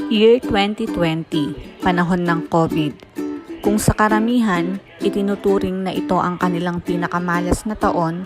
Year 2020, panahon ng COVID. Kung sa karamihan, itinuturing na ito ang kanilang pinakamalas na taon,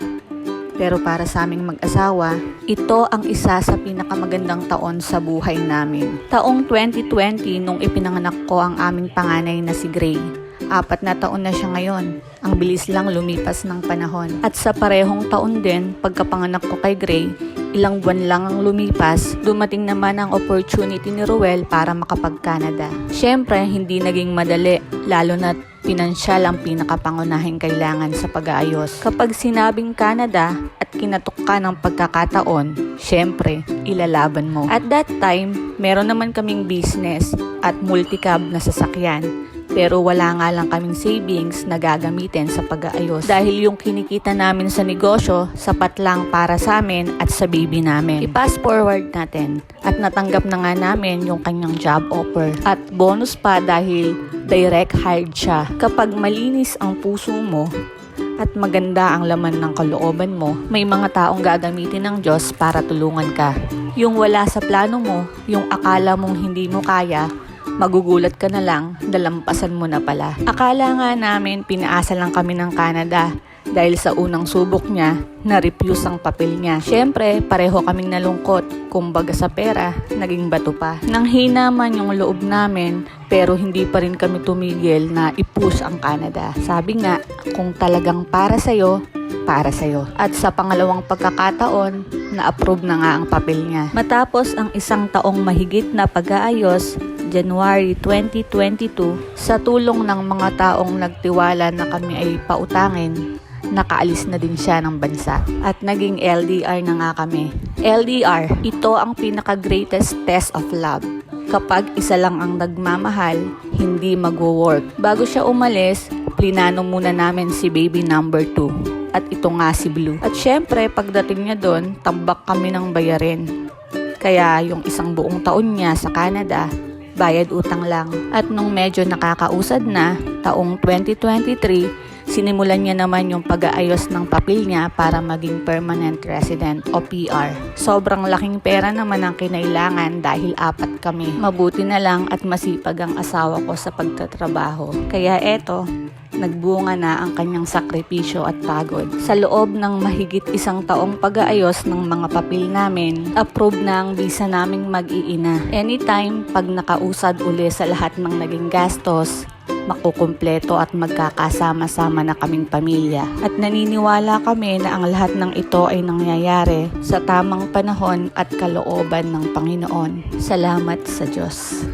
pero para sa aming mag-asawa, ito ang isa sa pinakamagandang taon sa buhay namin. Taong 2020 nung ipinanganak ko ang aming panganay na si Gray. 4 na taon na siya ngayon. Ang bilis lang lumipas ng panahon. At sa parehong taon din, pagkapanganak ko kay Gray, ilang buwan lang ang lumipas, dumating naman ang opportunity ni Ruel para makapag-Canada. Siyempre, hindi naging madali, lalo na pinansyal ang pinakapangunahing kailangan sa pag-aayos. Kapag sinabing Canada at kinatok ka ng pagkakataon, siyempre, ilalaban mo. At that time, meron naman kaming business at multi-cab na sasakyan. Pero wala nga lang kaming savings na gagamitin sa pag-aayos. Dahil yung kinikita namin sa negosyo, sapat lang para sa amin at sa baby namin. I-fast forward natin at natanggap na nga namin yung kanyang job offer. At bonus pa dahil direct hired siya. Kapag malinis ang puso mo at maganda ang laman ng kalooban mo, may mga taong gagamitin ng Diyos para tulungan ka. Yung wala sa plano mo, yung akala mong hindi mo kaya, magugulat ka na lang, dalampasan mo na pala. Akala nga namin pinaasa lang kami ng Canada dahil sa unang subok niya, na-refuse ang papel niya. Siyempre, pareho kaming nalungkot. Kumbaga sa pera, naging bato pa. Nanghina man yung loob namin, pero hindi pa rin kami tumigil na i-push ang Canada. Sabi nga, kung talagang para sa'yo, para sa'yo. At sa pangalawang pagkakataon, na-approve na nga ang papel niya. Matapos ang isang taong mahigit na pag-aayos, January 2022, sa tulong ng mga taong nagtiwala na kami ay pautangin, nakaalis na din siya ng bansa. At naging LDR na nga kami. LDR, ito ang pinaka-greatest test of love. Kapag isa lang ang nagmamahal, hindi mag-work. Bago siya umalis, plinano muna namin si baby number 2. At ito nga si Blue. At syempre, pagdating niya doon, tambak kami ng bayarin. Kaya yung isang buong taon niya sa Canada, bayad utang lang. At nung medyo nakakausad na, taong 2023, sinimulan niya naman yung pag-aayos ng papel niya para maging permanent resident o PR. Sobrang laking pera naman ang kinailangan dahil 4 kami. Mabuti na lang at masipag ang asawa ko sa pagtatrabaho. Kaya eto, nagbunga na ang kanyang sakripisyo at pagod. Sa loob ng mahigit 1 taong pag-aayos ng mga papel namin, approve na ang visa naming mag-iina. Anytime, pag nakausad uli sa lahat ng naging gastos, makukumpleto at magkakasama-sama na kaming pamilya. At naniniwala kami na ang lahat ng ito ay nangyayari sa tamang panahon at kalooban ng Panginoon. Salamat sa Diyos.